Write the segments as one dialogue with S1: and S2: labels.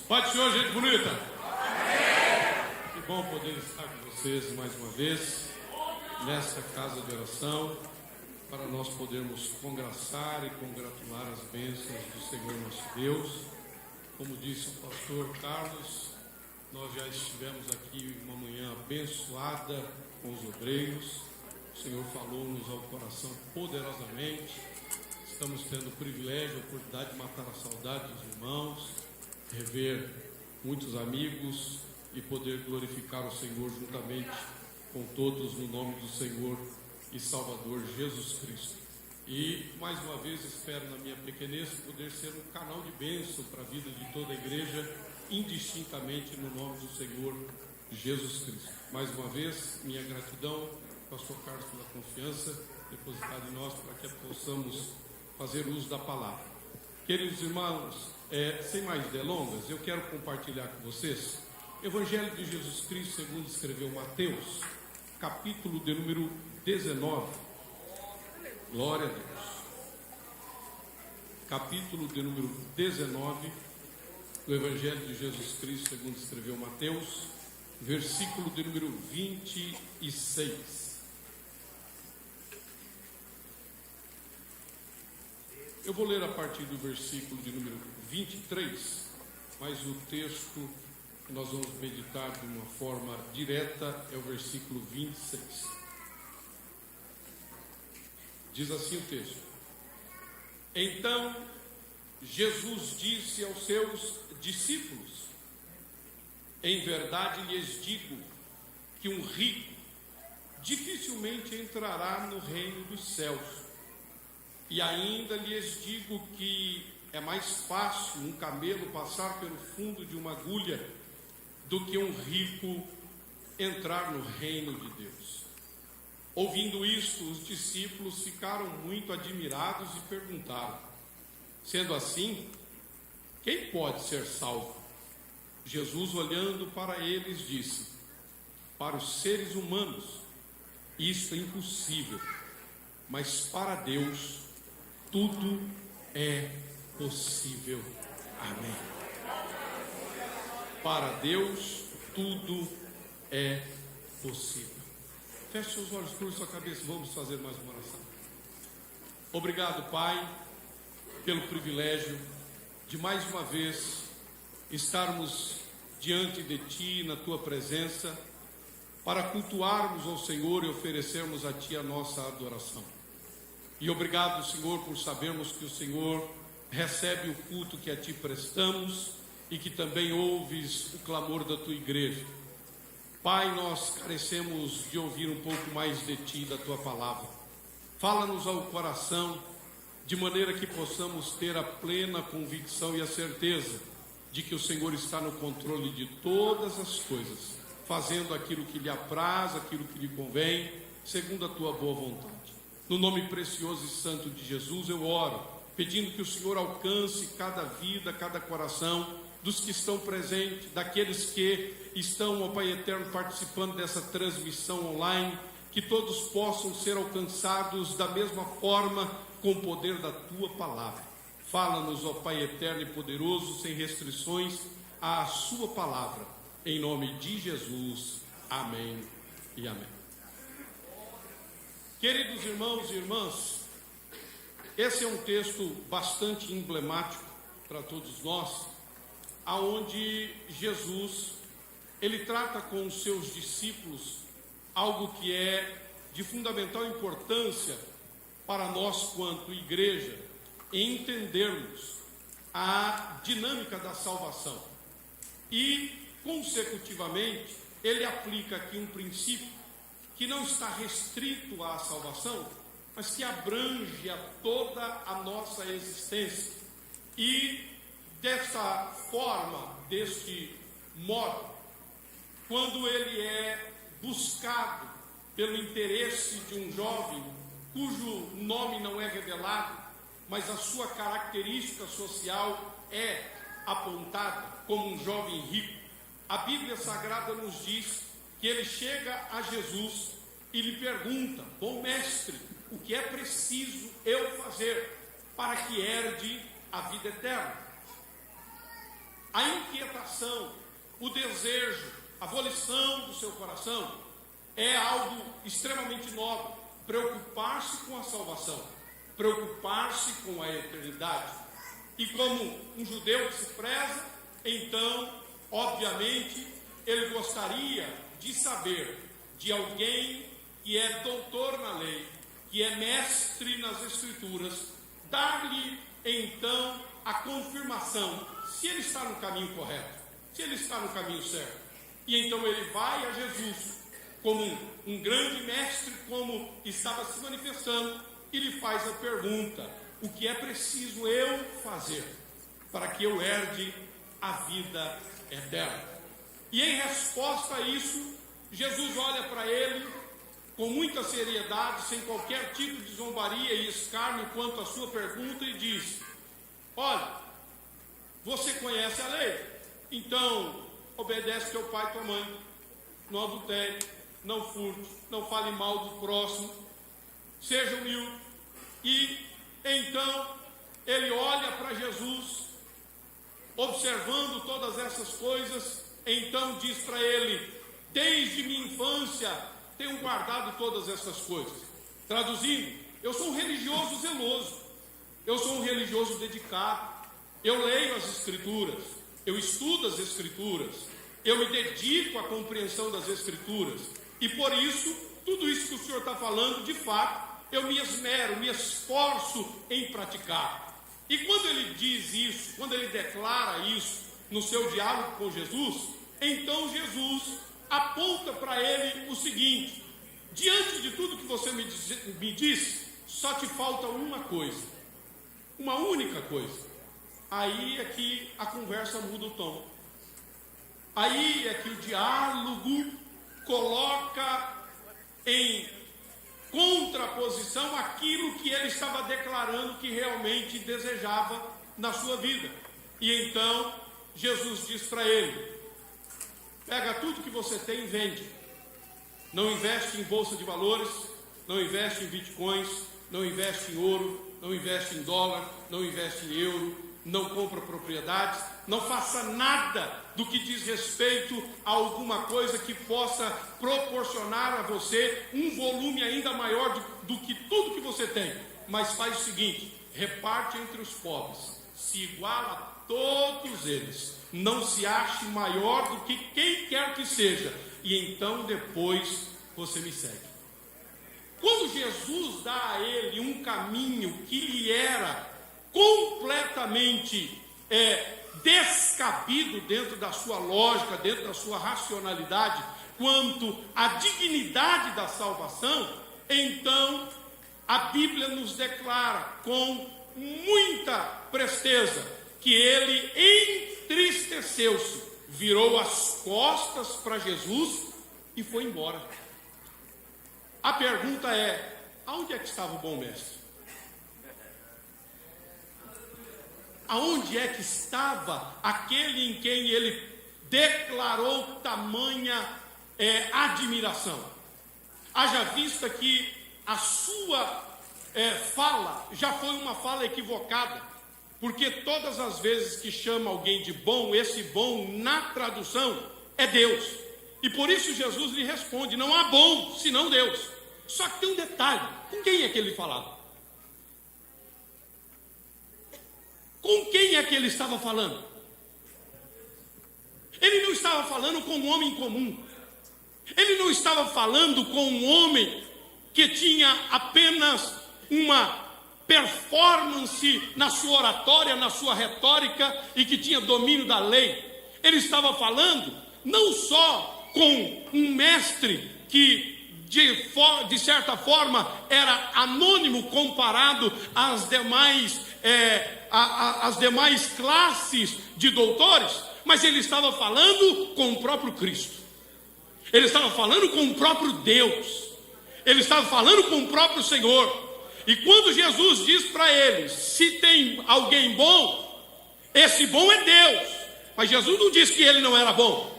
S1: Pode, Senhor, gente bonita. Amém. Que bom poder estar com vocês mais uma vez nesta casa de oração, para nós podermos congraçar e congratular as bênçãos do Senhor nosso Deus. Como disse o pastor Carlos, nós já estivemos aqui uma manhã abençoada com os obreiros. O Senhor falou-nos ao coração poderosamente. Estamos tendo o privilégio, a oportunidade de matar a saudade dos irmãos, rever muitos amigos e poder glorificar o Senhor juntamente com todos no nome do Senhor e Salvador Jesus Cristo. E mais uma vez espero na minha pequenez poder ser um canal de bênção para a vida de toda a igreja, indistintamente no nome do Senhor Jesus Cristo. Mais uma vez, minha gratidão, pastor Carlos, pela confiança depositada em nós para que possamos fazer uso da palavra. Queridos irmãos, sem mais delongas, eu quero compartilhar com vocês Evangelho de Jesus Cristo segundo escreveu Mateus, capítulo de número 19. Glória a Deus. Capítulo de número 19 do Evangelho de Jesus Cristo segundo escreveu Mateus, versículo de número 26. Eu vou ler a partir do versículo de número 23, mas o texto que nós vamos meditar de uma forma direta é o versículo 26. Diz assim o texto: Então Jesus disse aos seus discípulos: Em verdade lhes digo que um rico dificilmente entrará no reino dos céus. E ainda lhes digo que é mais fácil um camelo passar pelo fundo de uma agulha do que um rico entrar no reino de Deus. Ouvindo isto, os discípulos ficaram muito admirados e perguntaram: Sendo assim, quem pode ser salvo? Jesus, olhando para eles, disse: Para os seres humanos isto é impossível, mas para Deus tudo é possível. Amém. Para Deus tudo é possível. Feche seus olhos, curva sua cabeça, vamos fazer mais uma oração. Obrigado, Pai, pelo privilégio de mais uma vez estarmos diante de Ti, na Tua presença, para cultuarmos ao Senhor e oferecermos a Ti a nossa adoração. E obrigado, Senhor, por sabermos que o Senhor recebe o culto que a Ti prestamos e que também ouves o clamor da Tua igreja. Pai, nós carecemos de ouvir um pouco mais de Ti, da Tua palavra. Fala-nos ao coração, de maneira que possamos ter a plena convicção e a certeza de que o Senhor está no controle de todas as coisas, fazendo aquilo que lhe apraz, aquilo que lhe convém, segundo a Tua boa vontade. No nome precioso e santo de Jesus eu oro, pedindo que o Senhor alcance cada vida, cada coração dos que estão presentes, daqueles que estão, ó Pai eterno, participando dessa transmissão online, que todos possam ser alcançados da mesma forma com o poder da Tua palavra. Fala-nos, ó Pai eterno e poderoso, sem restrições, à Sua palavra, em nome de Jesus. Amém e amém. Queridos irmãos e irmãs, esse é um texto bastante emblemático para todos nós, aonde Jesus, ele trata com os seus discípulos algo que é de fundamental importância para nós quanto igreja, em entendermos a dinâmica da salvação. E, consecutivamente, ele aplica aqui um princípio que não está restrito à salvação, mas que abrange a toda a nossa existência. E dessa forma, deste modo, quando ele é buscado pelo interesse de um jovem cujo nome não é revelado, mas a sua característica social é apontada como um jovem rico, a Bíblia Sagrada nos diz que ele chega a Jesus e lhe pergunta: Bom mestre, o que é preciso eu fazer para que herde a vida eterna? a inquietação, o desejo, a volição do seu coração é algo extremamente nobre. Preocupar-se com a salvação, preocupar-se com a eternidade. E como um judeu que se preza, então, obviamente, ele gostaria de saber de alguém que é doutor na lei, que é mestre nas Escrituras, dar-lhe então a confirmação se ele está no caminho correto, se ele está no caminho certo. E então ele vai a Jesus como um grande mestre, como estava se manifestando, e lhe faz a pergunta: o que é preciso eu fazer para que eu herde a vida eterna? E em resposta a isso, Jesus olha para ele com muita seriedade, sem qualquer tipo de zombaria e escárnio quanto à sua pergunta, e diz: olha, você conhece a lei, então obedece teu pai e tua mãe, não adultere, não furte, não fale mal do próximo, seja humilde. E então ele olha para Jesus, observando todas essas coisas, então diz para ele: desde minha infância tenho guardado todas essas coisas. Traduzindo, eu sou um religioso zeloso, eu sou um religioso dedicado, eu leio as Escrituras, eu estudo as Escrituras, eu me dedico à compreensão das Escrituras, e por isso, tudo isso que o Senhor está falando, de fato, eu me esmero, me esforço em praticar. E quando ele diz isso, quando ele declara isso no seu diálogo com Jesus, então Jesus aponta para ele o seguinte: diante de tudo que você me disse, só te falta uma coisa, uma única coisa. Aí é que a conversa muda o tom, aí é que o diálogo coloca em contraposição aquilo que ele estava declarando que realmente desejava na sua vida. E então Jesus diz para ele: pega tudo que você tem e vende. Não investe em bolsa de valores, não investe em bitcoins, não investe em ouro, não investe em dólar, não investe em euro, não compra propriedades, não faça nada do que diz respeito a alguma coisa que possa proporcionar a você um volume ainda maior do que tudo que você tem. Mas faz o seguinte: reparte entre os pobres, se iguala a todos eles, não se ache maior do que quem quer que seja, e então depois você me segue. Quando Jesus dá a ele um caminho que lhe era completamente descabido dentro da sua lógica, dentro da sua racionalidade, quanto à dignidade da salvação, então a Bíblia nos declara com muita presteza que ele entristeceu-se, virou as costas para Jesus e foi embora. A pergunta é: aonde é que estava o bom mestre? Aonde é que estava aquele em quem ele declarou tamanha admiração? Haja vista que a sua fala já foi uma fala equivocada, porque todas as vezes que chama alguém de bom, esse bom na tradução é Deus, e por isso Jesus lhe responde: não há bom senão Deus. Só que tem um detalhe: com quem é que ele falava? Com quem é que ele estava falando? Ele não estava falando com um homem comum, ele não estava falando com um homem que tinha apenas uma performance na sua oratória, na sua retórica, e que tinha domínio da lei. Ele estava falando não só com um mestre que de certa forma era anônimo comparado às demais classes de doutores, mas ele estava falando com o próprio Cristo, ele estava falando com o próprio Deus, ele estava falando com o próprio Senhor. E quando Jesus diz para eles: se tem alguém bom, esse bom é Deus. Mas Jesus não disse que ele não era bom,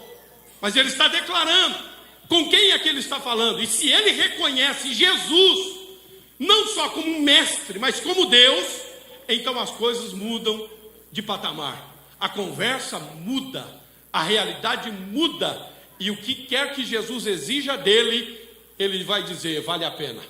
S1: mas ele está declarando com quem é que ele está falando. E se ele reconhece Jesus não só como mestre, mas como Deus, então as coisas mudam de patamar. a conversa muda, a realidade muda, e o que quer que Jesus exija dele, ele vai dizer, vale a pena.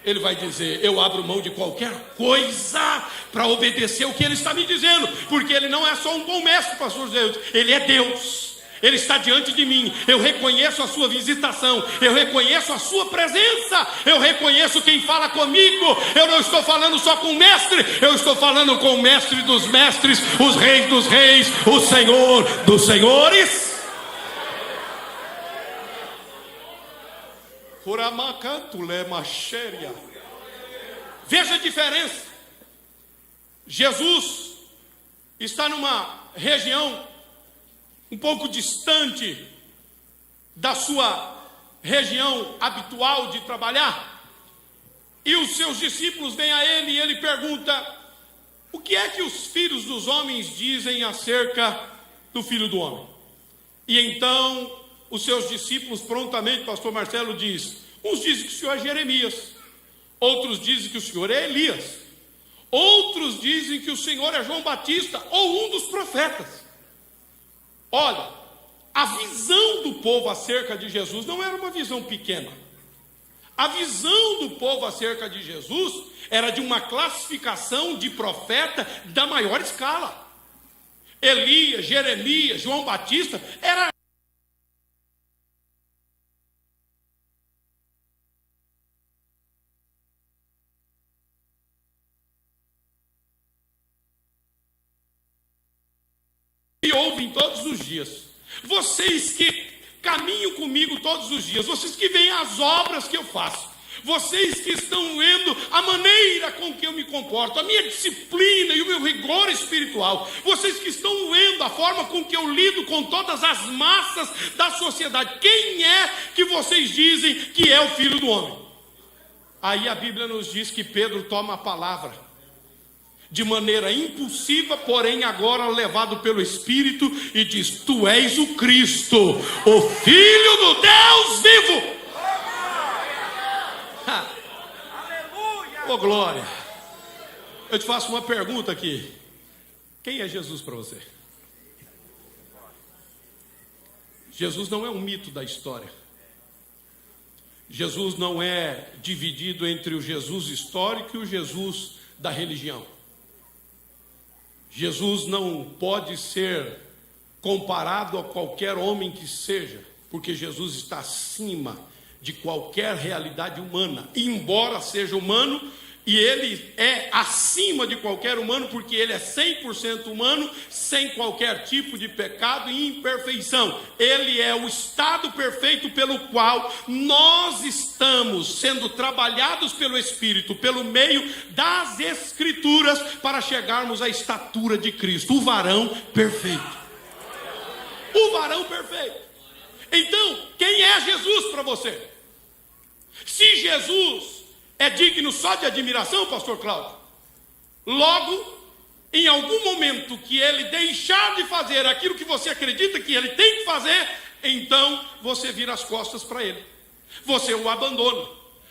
S1: Ele vai dizer, eu abro mão de qualquer coisa para obedecer o que ele está me dizendo, porque ele não é só um bom mestre, pastor Deus, ele é Deus. Ele está diante de mim, eu reconheço a sua visitação, eu reconheço a sua presença, eu reconheço quem fala comigo. Eu não estou falando só com o mestre, eu estou falando com o mestre dos mestres, os reis dos reis, o Senhor dos senhores. Veja a diferença. Jesus está numa região um pouco distante da sua região habitual de trabalhar, e os seus discípulos vêm a ele e ele pergunta: o que é que os filhos dos homens dizem acerca do Filho do Homem? E então os seus discípulos prontamente, pastor Marcelo diz, uns dizem que o Senhor é Jeremias, outros dizem que o Senhor é Elias, outros dizem que o Senhor é João Batista ou um dos profetas. Olha, a visão do povo acerca de Jesus não era uma visão pequena. A visão do povo acerca de Jesus era de uma classificação de profeta da maior escala. Elias, Jeremias, João Batista, era e ouvem todos os dias. Vocês que caminham comigo todos os dias, vocês que veem as obras que eu faço, vocês que estão vendo a maneira com que eu me comporto, a minha disciplina e o meu rigor espiritual, vocês que estão vendo a forma com que eu lido com todas as massas da sociedade, quem é que vocês dizem que é o Filho do Homem? Aí a Bíblia nos diz que Pedro toma a palavra de maneira impulsiva, porém agora levado pelo Espírito, e diz: tu és o Cristo, o Filho do Deus vivo. Oh glória. Eu te faço uma pergunta aqui: quem é Jesus para você? Jesus não é um mito da história. Jesus não é dividido entre o Jesus histórico e o Jesus da religião. Jesus não pode ser comparado a qualquer homem que seja, porque Jesus está acima de qualquer realidade humana, embora seja humano, e ele é acima de qualquer humano, porque ele é 100% humano, sem qualquer tipo de pecado e imperfeição. Ele é o estado perfeito pelo qual nós estamos sendo trabalhados pelo Espírito, pelo meio das Escrituras, para chegarmos à estatura de Cristo, o varão perfeito. O varão perfeito. Então, quem é Jesus para você? Se Jesus é digno só de admiração, pastor Cláudio, logo, em algum momento que ele deixar de fazer aquilo que você acredita que ele tem que fazer, então você vira as costas para ele, você o abandona,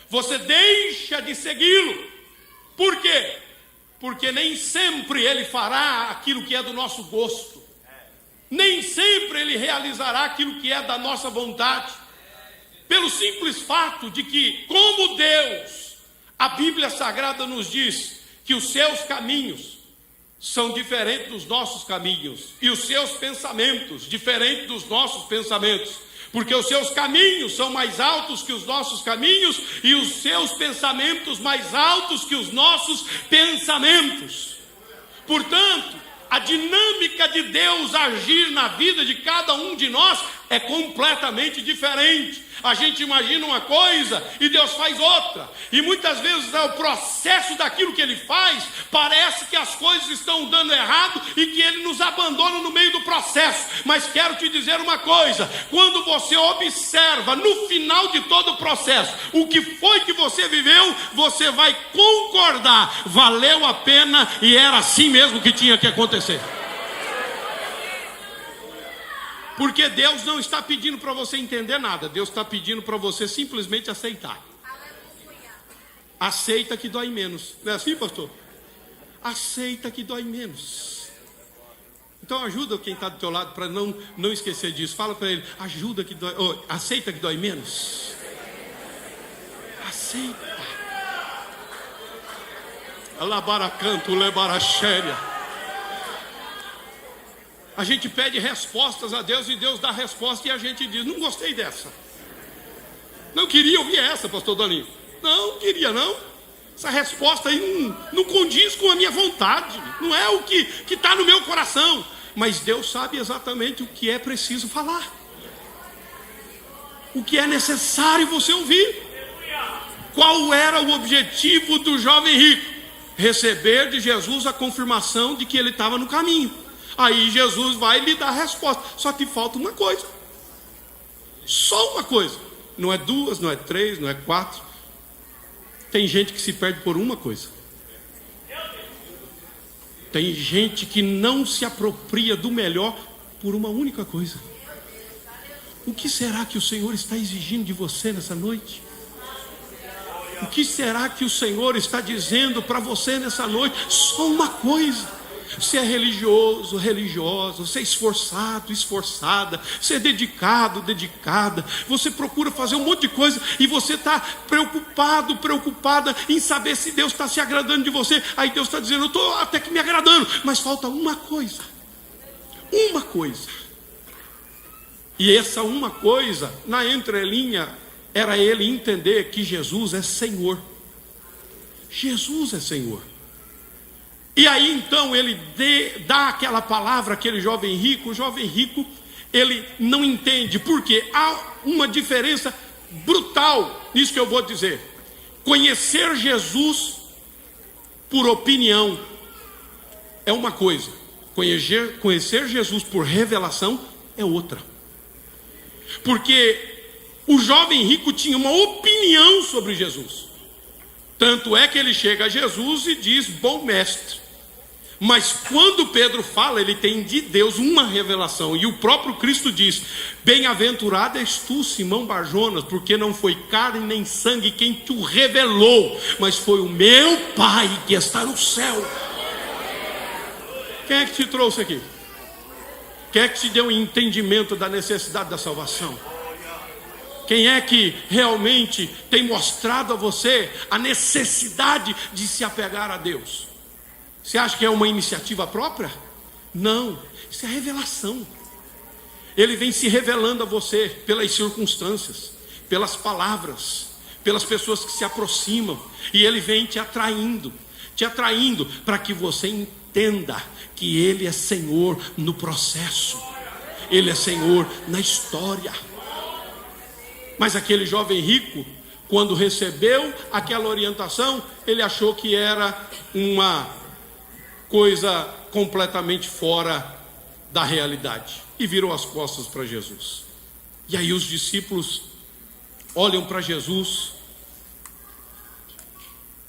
S1: você deixa de segui-lo. Por quê? Porque nem sempre ele fará aquilo que é do nosso gosto, nem sempre ele realizará aquilo que é da nossa vontade, pelo simples fato de que, como Deus, a Bíblia Sagrada nos diz que os seus caminhos são diferentes dos nossos caminhos, e os seus pensamentos diferentes dos nossos pensamentos, porque os seus caminhos são mais altos que os nossos caminhos, e os seus pensamentos mais altos que os nossos pensamentos. Portanto, a dinâmica de Deus agir na vida de cada um de nós é completamente diferente. A gente imagina uma coisa e Deus faz outra, e muitas vezes o processo daquilo que Ele faz, parece que as coisas estão dando errado e que Ele nos abandona no meio do processo. Mas quero te dizer uma coisa: quando você observa no final de todo o processo o que foi que você viveu, você vai concordar, valeu a pena e era assim mesmo que tinha que acontecer. Porque Deus não está pedindo para você entender nada, Deus está pedindo para você simplesmente aceitar. Aceita que dói menos. Não é assim, pastor? Aceita que dói menos. Então ajuda quem está do teu lado para não esquecer disso. Fala para ele, ajuda que dói, aceita que dói menos. Aceita. Alabaracanto, lebaraxéria. A gente pede respostas a Deus e Deus dá resposta e a gente diz, não gostei dessa. Não queria ouvir essa, pastor Dolinho. Não queria não. Essa resposta aí não condiz com a minha vontade. Não é o que está no meu coração. Mas Deus sabe exatamente o que é preciso falar. O que é necessário você ouvir. Qual era o objetivo do jovem rico? Receber de Jesus a confirmação de que ele estava no caminho. Aí Jesus vai lhe dar a resposta. Só que falta uma coisa. Só uma coisa. Não é duas, não é três, não é quatro. Tem gente que se perde por uma coisa. Tem gente que não se apropria do melhor por uma única coisa. O que será que o Senhor está exigindo de você nessa noite? O que será que o Senhor está dizendo para você nessa noite? Só uma coisa. Você é religioso, religiosa, você é esforçado, esforçada, você é dedicado, dedicada, você procura fazer um monte de coisa e você está preocupado, preocupada em saber se Deus está se agradando de você. Aí Deus está dizendo, eu estou até que me agradando, mas falta uma coisa. Uma coisa. E essa uma coisa, na entrelinha, era ele entender que Jesus é Senhor. Jesus é Senhor. E aí então ele dá aquela palavra àquele jovem rico. O jovem rico, ele não entende, porque há uma diferença brutal nisso que eu vou dizer. Conhecer Jesus por opinião é uma coisa, conhecer Jesus por revelação é outra. Porque o jovem rico tinha uma opinião sobre Jesus. Tanto é que ele chega a Jesus e diz, bom mestre. Mas quando Pedro fala, ele tem de Deus uma revelação. E o próprio Cristo diz, bem-aventurado és tu, Simão Barjonas, porque não foi carne nem sangue quem te revelou, mas foi o meu Pai que está no céu. Quem é que te trouxe aqui? Quem é que te deu um entendimento da necessidade da salvação? Quem é que realmente tem mostrado a você a necessidade de se apegar a Deus? Você acha que é uma iniciativa própria? Não, isso é revelação. Ele vem se revelando a você pelas circunstâncias, pelas palavras, pelas pessoas que se aproximam. E ele vem te atraindo para que você entenda que Ele é Senhor no processo. Ele é Senhor na história. Mas aquele jovem rico, quando recebeu aquela orientação, ele achou que era uma coisa completamente fora da realidade e virou as costas para Jesus. E aí os discípulos olham para Jesus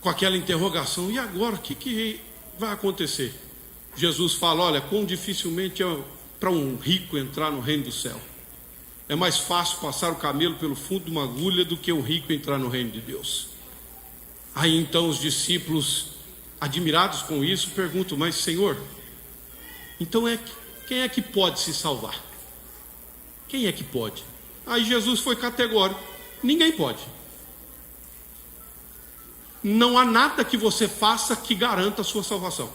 S1: com aquela interrogação, e agora o que vai acontecer? Jesus fala, olha, quão dificilmente é para um rico entrar no reino do céu. É mais fácil passar o camelo pelo fundo de uma agulha do que um rico entrar no reino de Deus. Aí então os discípulos, admirados com isso, perguntam, mas Senhor, então quem é que pode se salvar? Quem é que pode? Aí Jesus foi categórico, ninguém pode. Não há nada que você faça que garanta a sua salvação.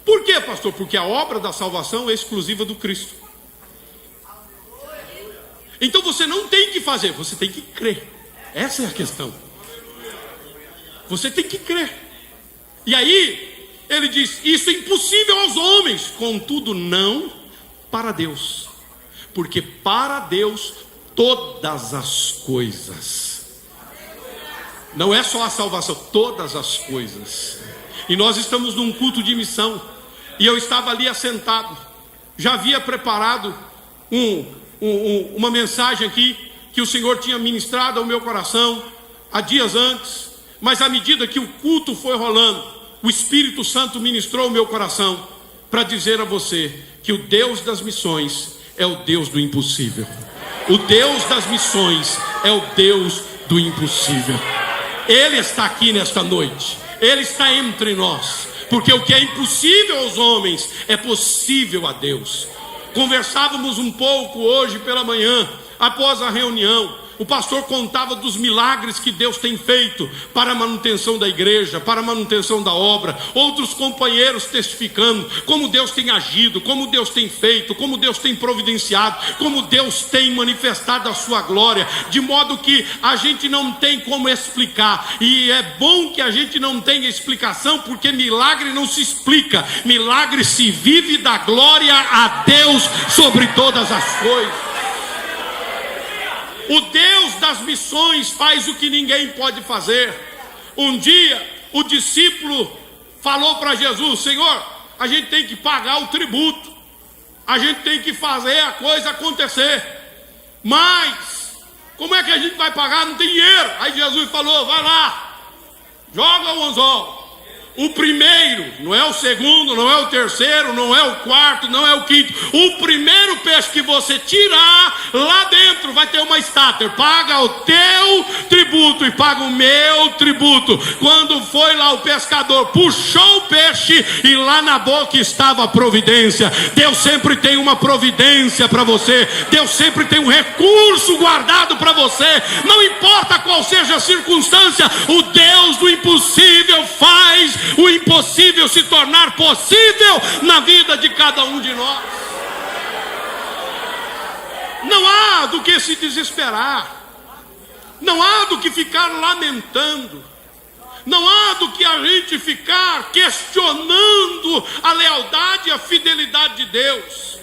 S1: Por quê, pastor? Porque a obra da salvação é exclusiva do Cristo. Então você não tem que fazer, você tem que crer. Essa é a questão. Você tem que crer. E aí ele diz, isso é impossível aos homens, contudo não para Deus, porque para Deus todas as coisas, não é só a salvação, todas as coisas. E nós estamos num culto de missão, e eu estava ali assentado, já havia preparado uma mensagem aqui que o Senhor tinha ministrado ao meu coração há dias antes. Mas à medida que o culto foi rolando, o Espírito Santo ministrou o meu coração para dizer a você que o Deus das missões é o Deus do impossível. O Deus das missões é o Deus do impossível. Ele está aqui nesta noite. Ele está entre nós. Porque o que é impossível aos homens é possível a Deus. Conversávamos um pouco hoje pela manhã, após a reunião. O pastor contava dos milagres que Deus tem feito para a manutenção da igreja, para a manutenção da obra. Outros companheiros testificando como Deus tem agido, como Deus tem feito, como Deus tem providenciado, como Deus tem manifestado a sua glória, de modo que a gente não tem como explicar. E é bom que a gente não tenha explicação, porque milagre não se explica, milagre se vive da glória a Deus sobre todas as coisas. O Deus das missões faz o que ninguém pode fazer. Um dia o discípulo falou para Jesus: Senhor, a gente tem que pagar o tributo, a gente tem que fazer a coisa acontecer, mas como é que a gente vai pagar? Não tem dinheiro. Aí Jesus falou: vai lá, joga o anzol. O primeiro, não é o segundo, não é o terceiro, não é o quarto, não é o quinto. O primeiro peixe que você tirar, lá dentro vai ter uma estátua. Paga o teu tributo e paga o meu tributo. Quando foi lá o pescador, puxou o peixe e lá na boca estava a providência. Deus sempre tem uma providência para você. Deus sempre tem um recurso guardado para você. Não importa qual seja a circunstância, o Deus do impossível faz o impossível se tornar possível na vida de cada um de nós. Não há do que se desesperar, não há do que ficar lamentando, não há do que a gente ficar questionando a lealdade e a fidelidade de Deus.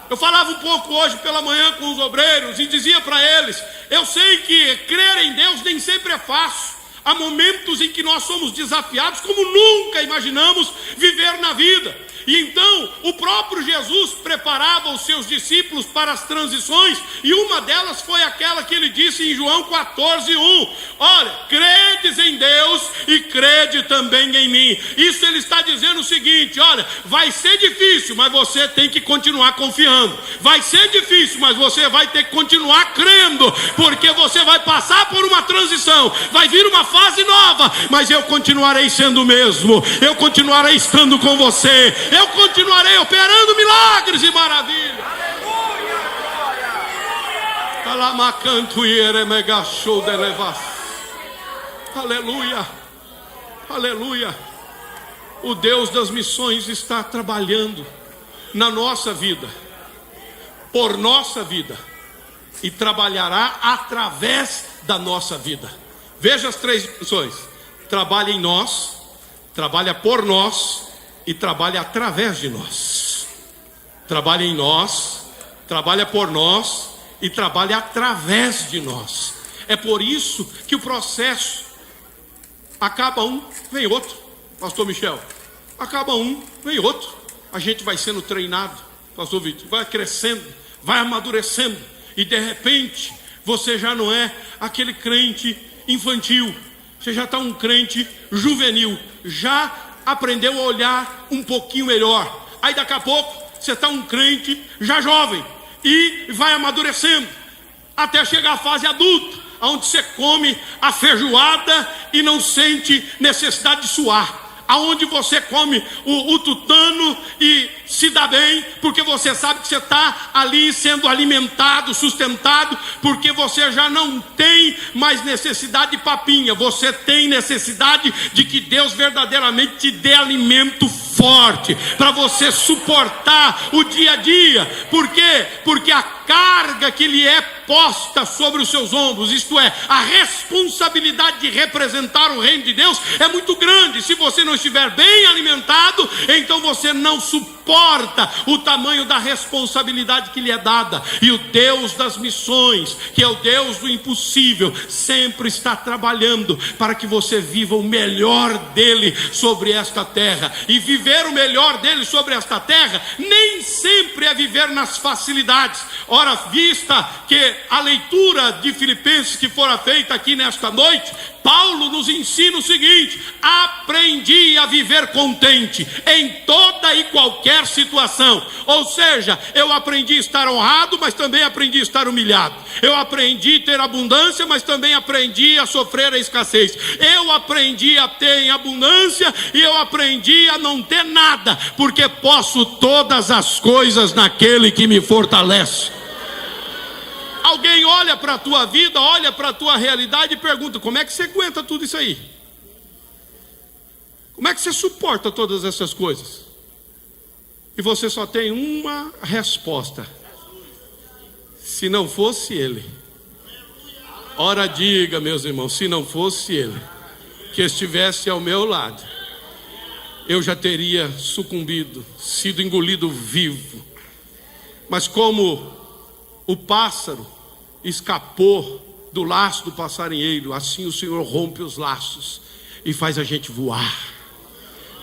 S1: Eu falava um pouco hoje pela manhã com os obreiros e dizia para eles: eu sei que crer em Deus nem sempre é fácil. Há momentos em que nós somos desafiados como nunca imaginamos viver na vida. E então o próprio Jesus preparava os seus discípulos para as transições, e uma delas foi aquela que ele disse em João 14:1: olha, credes em Deus e crede também em mim. Isso ele está dizendo o seguinte: olha, vai ser difícil, mas você tem que continuar confiando. Vai ser difícil, mas você vai ter que continuar crendo, porque você vai passar por uma transição, vai vir uma fase nova, mas eu continuarei sendo o mesmo, eu continuarei estando com você, eu continuarei operando milagres e maravilhas. Aleluia, aleluia. O Deus das missões está trabalhando na nossa vida, por nossa vida, e trabalhará através da nossa vida. Veja as três dimensões: trabalha em nós, trabalha por nós e trabalha através de nós. Trabalha em nós, trabalha por nós e trabalha através de nós. É por isso que o processo acaba um, vem outro. Pastor Michel, acaba um, vem outro. A gente vai sendo treinado, Pastor Vitor, vai crescendo, vai amadurecendo, e de repente você já não é aquele crente infantil, você já está um crente juvenil, já aprendeu a olhar um pouquinho melhor. Aí daqui a pouco você está um crente já jovem e vai amadurecendo até chegar à fase adulta, onde você come a feijoada e não sente necessidade de suar, aonde você come o tutano e se dá bem, porque você sabe que você está ali sendo alimentado, sustentado, porque você já não tem mais necessidade de papinha, você tem necessidade de que Deus verdadeiramente te dê alimento forte, para você suportar o dia a dia. Por quê? Porque a carga que lhe é posta sobre os seus ombros, isto é, a responsabilidade de representar o reino de Deus é muito grande. Se você não estiver bem alimentado, então você não suporta o tamanho da responsabilidade que lhe é dada. E o Deus das missões, que é o Deus do impossível, sempre está trabalhando para que você viva o melhor dele sobre esta terra. E viver o melhor dele sobre esta terra nem sempre é viver nas facilidades. Ora, vista que a leitura de Filipenses que fora feita aqui nesta noite, Paulo nos ensina o seguinte: aprendi a viver contente em toda e qualquer qualquer situação. Ou seja, eu aprendi a estar honrado, mas também aprendi a estar humilhado. Eu aprendi a ter abundância, mas também aprendi a sofrer a escassez. Eu aprendi a ter em abundância e eu aprendi a não ter nada, porque posso todas as coisas naquele que me fortalece. Alguém olha para a tua vida, olha para a tua realidade e pergunta: como é que você aguenta tudo isso aí? Como é que você suporta todas essas coisas? E você só tem uma resposta: se não fosse Ele. Ora diga, meus irmãos, se não fosse Ele que estivesse ao meu lado, eu já teria sucumbido, sido engolido vivo. Mas como o pássaro escapou do laço do passarinheiro, assim o Senhor rompe os laços e faz a gente voar.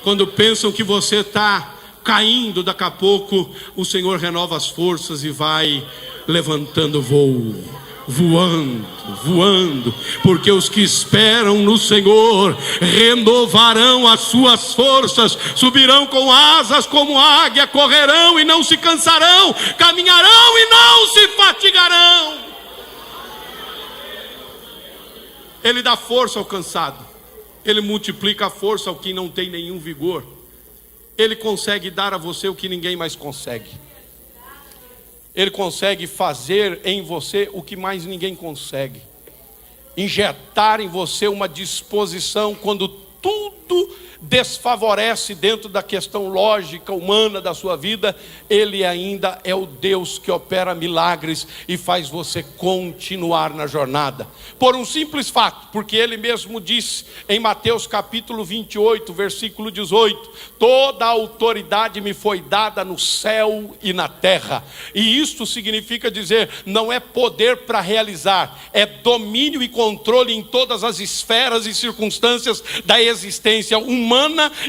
S1: Quando pensam que você está caindo, daqui a pouco o Senhor renova as forças e vai levantando voo, voando, porque os que esperam no Senhor renovarão as suas forças, subirão com asas como águia, correrão e não se cansarão, caminharão e não se fatigarão. Ele dá força ao cansado, Ele multiplica a força ao que não tem nenhum vigor. Ele consegue dar a você o que ninguém mais consegue. Ele consegue fazer em você o que mais ninguém consegue. Injetar em você uma disposição quando tudo desfavorece dentro da questão lógica humana da sua vida. Ele ainda é o Deus que opera milagres e faz você continuar na jornada, por um simples fato, porque Ele mesmo disse em Mateus capítulo 28, versículo 18: toda a autoridade me foi dada no céu e na terra. E isto significa dizer, não é poder para realizar, é domínio e controle em todas as esferas e circunstâncias da existência humana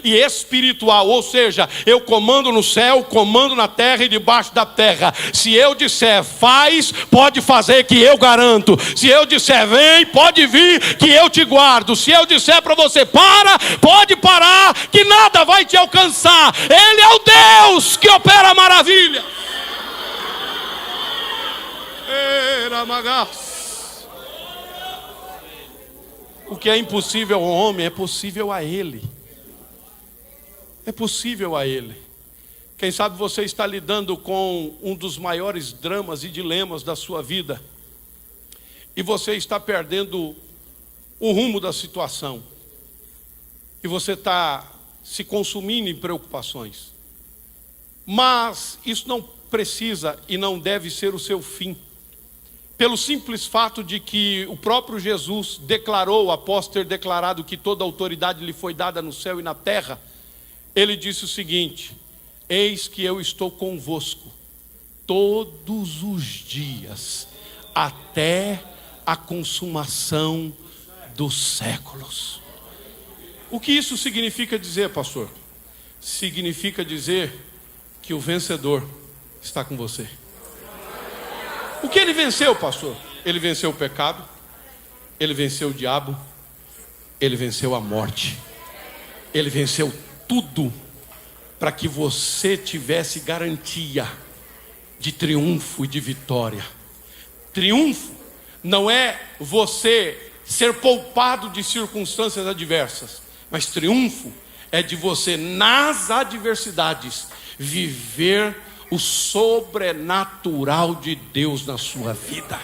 S1: e espiritual. Ou seja, eu comando no céu, comando na terra e debaixo da terra. Se eu disser faz, pode fazer, que eu garanto. Se eu disser vem, pode vir, que eu te guardo. Se eu disser para você para, pode parar, que nada vai te alcançar. Ele é o Deus que opera maravilha. O que é impossível ao homem é possível a Ele. É possível a Ele. Quem sabe você está lidando com um dos maiores dramas e dilemas da sua vida, e você está perdendo o rumo da situação, e você está se consumindo em preocupações. Mas isso não precisa e não deve ser o seu fim, pelo simples fato de que o próprio Jesus declarou, após ter declarado que toda a autoridade lhe foi dada no céu e na terra, Ele disse o seguinte: eis que eu estou convosco todos os dias, até a consumação dos séculos. O que isso significa dizer, pastor? Significa dizer que o vencedor está com você. O que ele venceu, pastor? Ele venceu o pecado, ele venceu o diabo, ele venceu a morte, ele venceu tudo para que você tivesse garantia de triunfo e de vitória. Triunfo não é você ser poupado de circunstâncias adversas, mas triunfo é de você, nas adversidades, viver o sobrenatural de Deus na sua vida.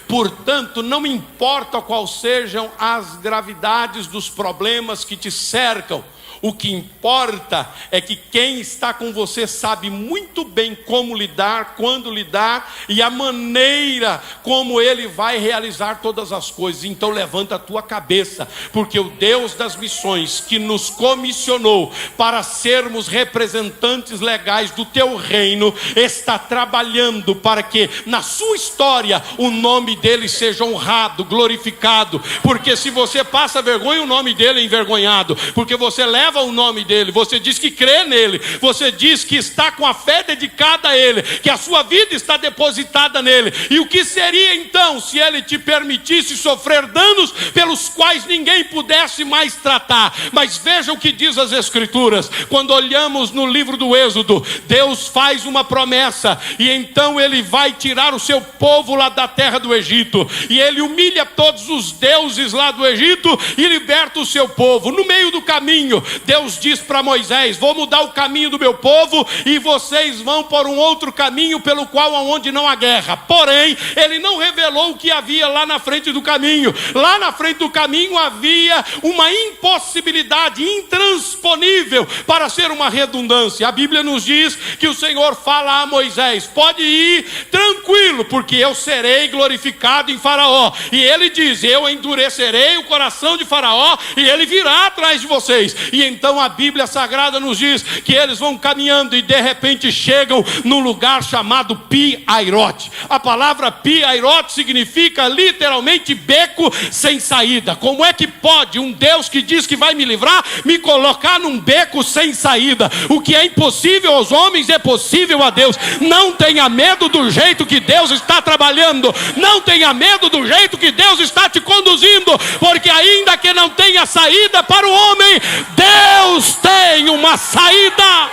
S1: Portanto, não importa quais sejam as gravidades dos problemas que te cercam, o que importa é que quem está com você sabe muito bem como lidar, quando lidar e a maneira como Ele vai realizar todas as coisas. Então levanta a tua cabeça, porque o Deus das missões, que nos comissionou para sermos representantes legais do teu reino, está trabalhando para que na sua história o nome dele seja honrado, glorificado. Porque se você passa vergonha, o nome dele é envergonhado, porque você leva glorificava o nome dele, você diz que crê nele, você diz que está com a fé dedicada a ele, que a sua vida está depositada nele. E o que seria então se ele te permitisse sofrer danos pelos quais ninguém pudesse mais tratar? Mas veja o que diz as Escrituras. Quando olhamos no livro do Êxodo, Deus faz uma promessa, e então ele vai tirar o seu povo lá da terra do Egito, e ele humilha todos os deuses lá do Egito e liberta o seu povo. No meio do caminho, Deus diz para Moisés: vou mudar o caminho do meu povo e vocês vão por um outro caminho pelo qual aonde não há guerra. Porém, ele não revelou o que havia lá na frente do caminho. Lá na frente do caminho havia uma impossibilidade intransponível, para ser uma redundância. A Bíblia nos diz que o Senhor fala a Moisés: pode ir tranquilo, porque eu serei glorificado em Faraó. E ele diz: eu endurecerei o coração de Faraó e ele virá atrás de vocês. E então a Bíblia Sagrada nos diz que eles vão caminhando e de repente chegam num lugar chamado Pi-Hairote. A palavra Pi-Hairote significa literalmente beco sem saída. Como é que pode um Deus que diz que vai me livrar me colocar num beco sem saída? O que é impossível aos homens é possível a Deus. Não tenha medo do jeito que Deus está trabalhando, não tenha medo do jeito que Deus está te conduzindo, porque ainda que não tenha saída para o homem, Deus tem uma saída.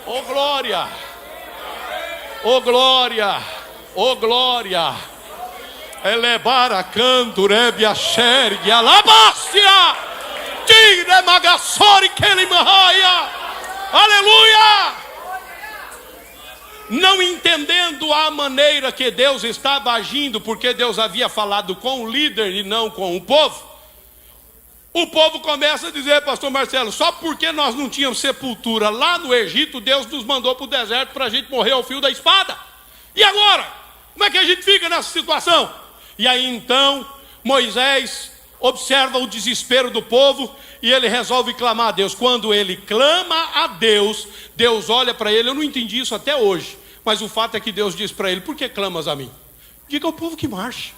S1: Oh glória, oh glória, oh glória. Elevar a canto, rebe a xergue, alabástia, tire magassori que ele marraia. Aleluia! Não entendendo a maneira que Deus estava agindo, porque Deus havia falado com o líder e não com o povo começa a dizer: pastor Marcelo, só porque nós não tínhamos sepultura lá no Egito, Deus nos mandou para o deserto para a gente morrer ao fio da espada. E agora? Como é que a gente fica nessa situação? E aí então Moisés observa o desespero do povo e ele resolve clamar a Deus. Quando ele clama a Deus, Deus olha para ele. Eu não entendi isso até hoje, mas o fato é que Deus diz para ele: por que clamas a mim? Diga ao povo que marche.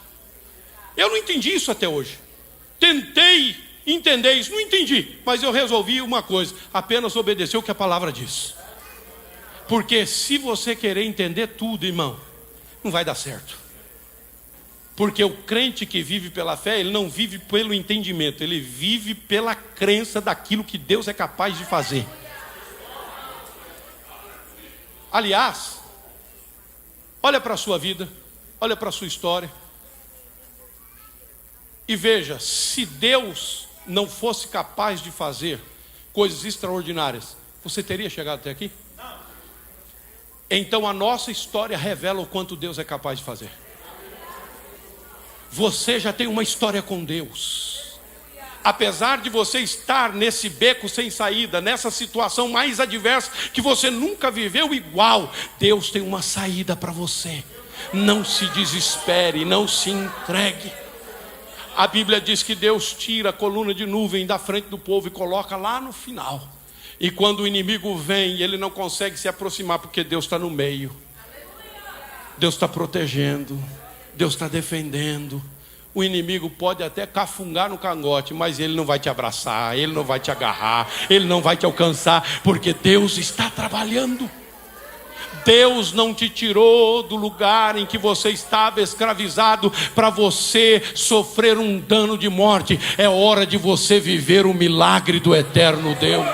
S1: Eu não entendi isso até hoje. Tentei entender isso, não entendi, mas eu resolvi uma coisa: apenas obedecer o que a palavra diz. Porque se você querer entender tudo, irmão, não vai dar certo. Porque o crente que vive pela fé, ele não vive pelo entendimento, ele vive pela crença daquilo que Deus é capaz de fazer. Aliás, olha para a sua vida, olha para a sua história e veja: se Deus não fosse capaz de fazer coisas extraordinárias, você teria chegado até aqui? Então a nossa história revela o quanto Deus é capaz de fazer. Você já tem uma história com Deus. Apesar de você estar nesse beco sem saída, nessa situação mais adversa que você nunca viveu igual, Deus tem uma saída para você. Não se desespere, não se entregue. A Bíblia diz que Deus tira a coluna de nuvem da frente do povo e coloca lá no final. E quando o inimigo vem, ele não consegue se aproximar, porque Deus está no meio. Deus está protegendo, Deus está defendendo. O inimigo pode até cafungar no cangote, mas ele não vai te abraçar, ele não vai te agarrar, ele não vai te alcançar, porque Deus está trabalhando. Deus não te tirou do lugar em que você estava escravizado para você sofrer um dano de morte. É hora de você viver o milagre do eterno Deus.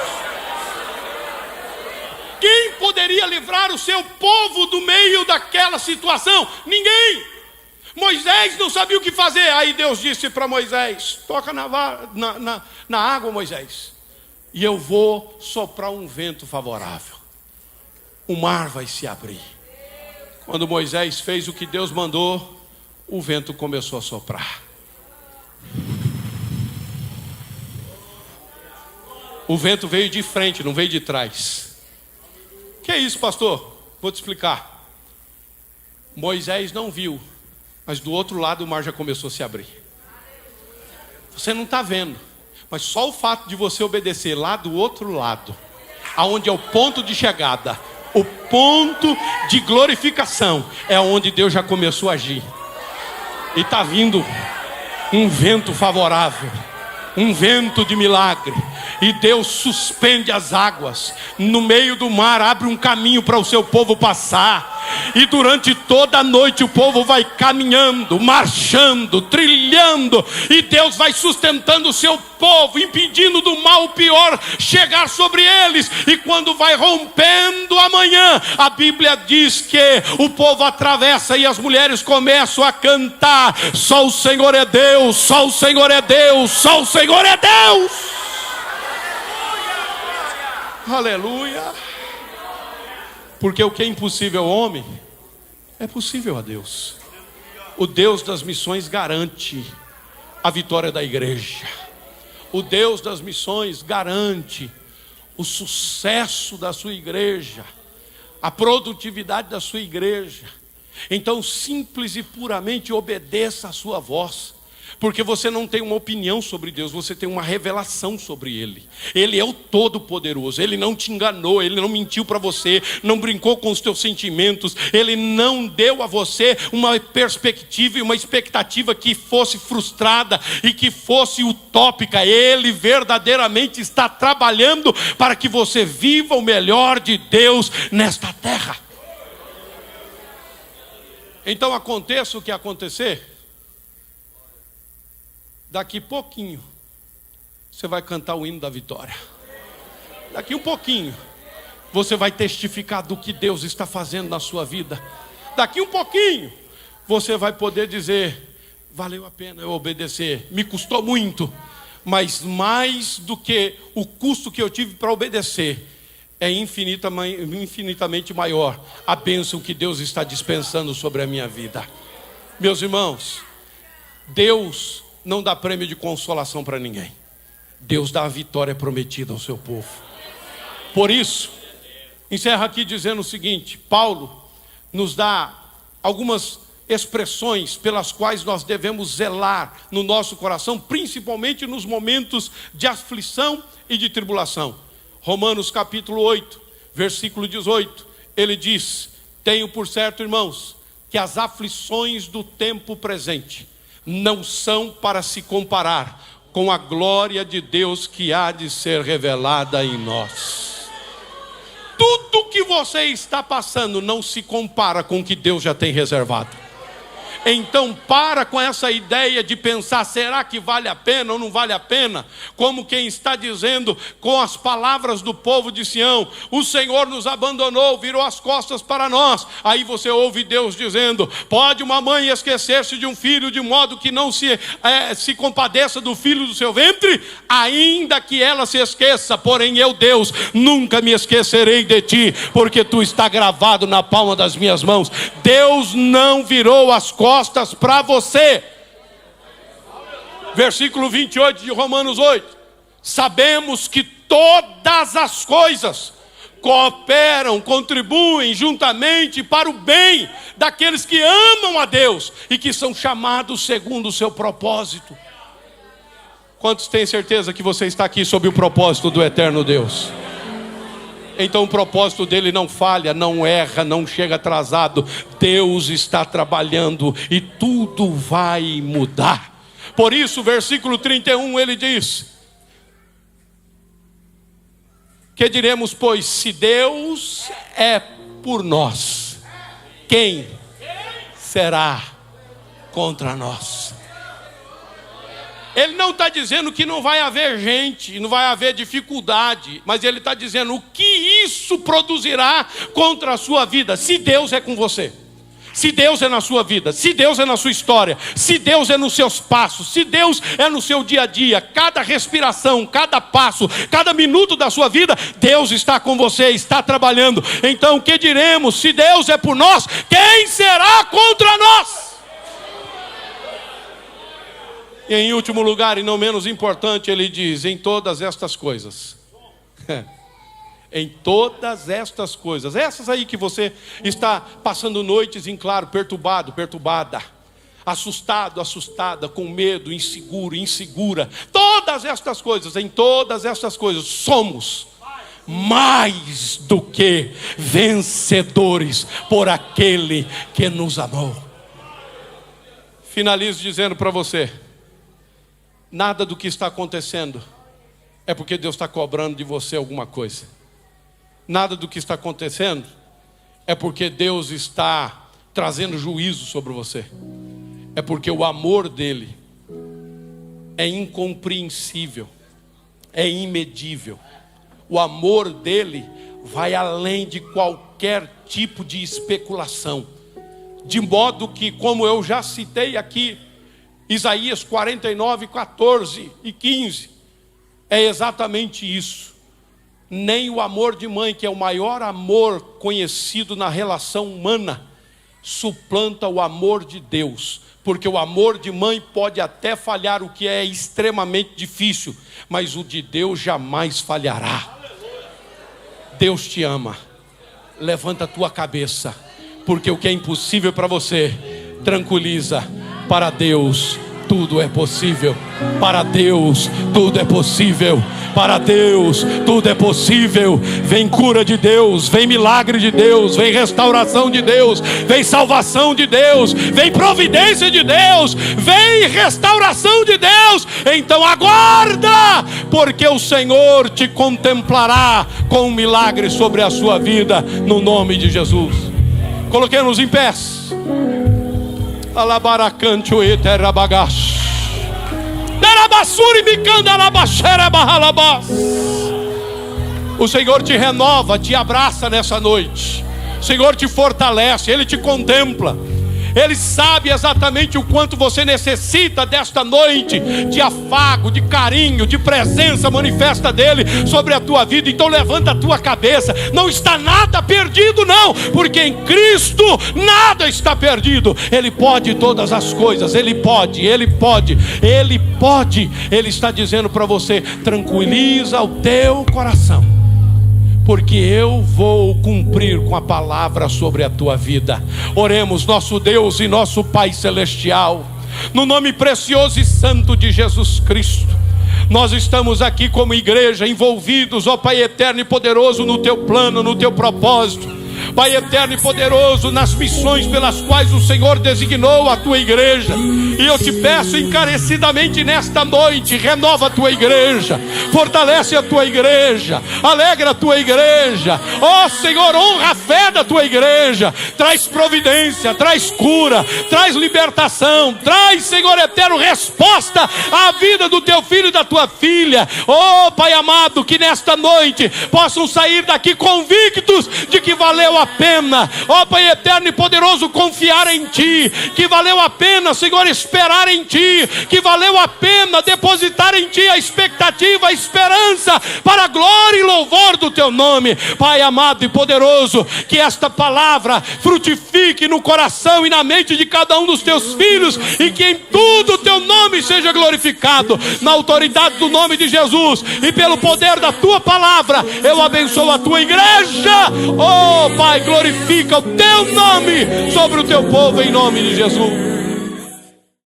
S1: Quem poderia livrar o seu povo do meio daquela situação? Ninguém. Moisés não sabia o que fazer. Aí Deus disse para Moisés: toca na água, Moisés, e eu vou soprar um vento favorável. O mar vai se abrir. Quando Moisés fez o que Deus mandou, o vento começou a soprar. O vento veio de frente, não veio de trás. Que é isso, pastor? Vou te explicar. Moisés não viu, mas do outro lado o mar já começou a se abrir. Você não está vendo, mas só o fato de você obedecer lá do outro lado, aonde é o ponto de chegada, o ponto de glorificação, é onde Deus já começou a agir. E está vindo um vento favorável. um vento de milagre, e Deus suspende as águas, no meio do mar abre um caminho para o seu povo passar, e durante toda a noite o povo vai caminhando, marchando, trilhando, e Deus vai sustentando o seu povo, impedindo do mal pior chegar sobre eles. E quando vai rompendo a manhã, a Bíblia diz que o povo atravessa e as mulheres começam a cantar: só o Senhor é Deus, só o Senhor é Deus, só o Senhor é Deus. Aleluia. Porque o que é impossível ao homem é possível a Deus. O Deus das missões garante a vitória da igreja. O Deus das missões garante o sucesso da sua igreja, a produtividade da sua igreja. Então, simples e puramente obedeça a sua voz. Porque você não tem uma opinião sobre Deus, você tem uma revelação sobre Ele. Ele é o Todo-Poderoso, Ele não te enganou, Ele não mentiu para você, não brincou com os teus sentimentos, Ele não deu a você uma perspectiva e uma expectativa que fosse frustrada e que fosse utópica. Ele verdadeiramente está trabalhando para que você viva o melhor de Deus nesta terra. Então aconteça o que acontecer, daqui pouquinho você vai cantar o hino da vitória. Daqui um pouquinho você vai testificar do que Deus está fazendo na sua vida. Daqui um pouquinho você vai poder dizer: valeu a pena eu obedecer, me custou muito, mas mais do que o custo que eu tive para obedecer, é infinitamente maior a bênção que Deus está dispensando sobre a minha vida. Meus irmãos, Deus não dá prêmio de consolação para ninguém. Deus dá a vitória prometida ao seu povo. Por isso, encerro aqui dizendo o seguinte: Paulo nos dá algumas expressões pelas quais nós devemos zelar no nosso coração, principalmente nos momentos de aflição e de tribulação. Romanos capítulo 8, versículo 18, ele diz: tenho por certo, irmãos, que as aflições do tempo presente não são para se comparar com a glória de Deus que há de ser revelada em nós. Tudo que você está passando não se compara com o que Deus já tem reservado. Então para com essa ideia de pensar: será que vale a pena ou não vale a pena? Como quem está dizendo com as palavras do povo de Sião: o Senhor nos abandonou, virou as costas para nós. Aí você ouve Deus dizendo: pode uma mãe esquecer-se de um filho de modo que não se compadeça do filho do seu ventre? Ainda que ela se esqueça, porém eu, Deus, nunca me esquecerei de ti, porque tu está gravado na palma das minhas mãos. Deus não virou as costas para você. Versículo 28 de Romanos 8: sabemos que todas as coisas cooperam, contribuem juntamente para o bem daqueles que amam a Deus e que são chamados segundo o seu propósito. Quantos têm certeza que você está aqui sob o propósito do eterno Deus? Então o propósito dele não falha, não erra, não chega atrasado. Deus está trabalhando e tudo vai mudar. Por isso, versículo 31, ele diz: que diremos, pois, se Deus é por nós, quem será contra nós? Ele não está dizendo que não vai haver gente, não vai haver dificuldade, mas ele está dizendo o que isso produzirá contra a sua vida, se Deus é com você. Se Deus é na sua vida, se Deus é na sua história, se Deus é nos seus passos, se Deus é no seu dia a dia, cada respiração, cada passo, cada minuto da sua vida, Deus está com você, está trabalhando. Então o que diremos? Se Deus é por nós, quem será contra nós? E em último lugar, e não menos importante, ele diz: em todas estas coisas. Em todas estas coisas, essas aí que você está passando noites em claro, perturbado, perturbada, assustado, assustada, com medo, inseguro, insegura, todas estas coisas, em todas estas coisas, somos mais do que vencedores por aquele que nos amou. Finalizo dizendo para você: Nada do que está acontecendo é porque Deus está cobrando de você alguma coisa. Nada do que está acontecendo é porque Deus está trazendo juízo sobre você. É porque o amor dele é incompreensível, é imedível. O amor dele vai além de qualquer tipo de especulação. De modo que, como eu já citei aqui, Isaías 49, 14 e 15, é exatamente isso. Nem o amor de mãe, que é o maior amor conhecido na relação humana, suplanta o amor de Deus. Porque o amor de mãe pode até falhar, o que é extremamente difícil, mas o de Deus jamais falhará. Deus te ama. Levanta a tua cabeça, porque o que é impossível para você, tranquiliza. Para Deus tudo é possível. Para Deus tudo é possível. Para Deus tudo é possível. Vem cura de Deus, vem milagre de Deus, vem restauração de Deus, vem salvação de Deus, vem providência de Deus, vem restauração de Deus. Então aguarda, porque o Senhor te contemplará com um milagre sobre a sua vida, no nome de Jesus. Coloquemos em pés. Alabaracante o eterabagash. O Senhor te renova, te abraça nessa noite. O Senhor te fortalece, Ele te contempla. Ele sabe exatamente o quanto você necessita desta noite de afago, de carinho, de presença manifesta dEle sobre a tua vida. Então levanta a tua cabeça. Não está nada perdido não, porque em Cristo nada está perdido. Ele pode todas as coisas. Ele pode, Ele pode, Ele pode. Ele está dizendo para você: tranquiliza o teu coração, porque eu vou cumprir com a palavra sobre a tua vida. Oremos. Nosso Deus e nosso Pai Celestial, no nome precioso e santo de Jesus Cristo, nós estamos aqui como igreja envolvidos, ó Pai eterno e poderoso, no teu plano, no teu propósito. Pai eterno e poderoso, nas missões pelas quais o Senhor designou a tua igreja. E eu te peço encarecidamente nesta noite: renova a tua igreja, fortalece a tua igreja, alegra a tua igreja. Ó Senhor, honra a fé da tua igreja. Traz providência, traz cura, traz libertação, traz, Senhor eterno, resposta à vida do teu filho e da tua filha. Ó Pai amado, que nesta noite possam sair daqui convictos de que valeu a pena, ó Pai eterno e poderoso, confiar em Ti, que valeu a pena, Senhor, esperar em Ti, que valeu a pena depositar em Ti a expectativa, a esperança, para a glória e louvor do Teu nome. Pai amado e poderoso, que esta palavra frutifique no coração e na mente de cada um dos Teus filhos, e que em tudo o Teu nome seja glorificado. Na autoridade do nome de Jesus e pelo poder da Tua palavra, eu abençoo a Tua igreja. Oh Pai, glorifica o Teu nome sobre o Teu povo, em nome de Jesus.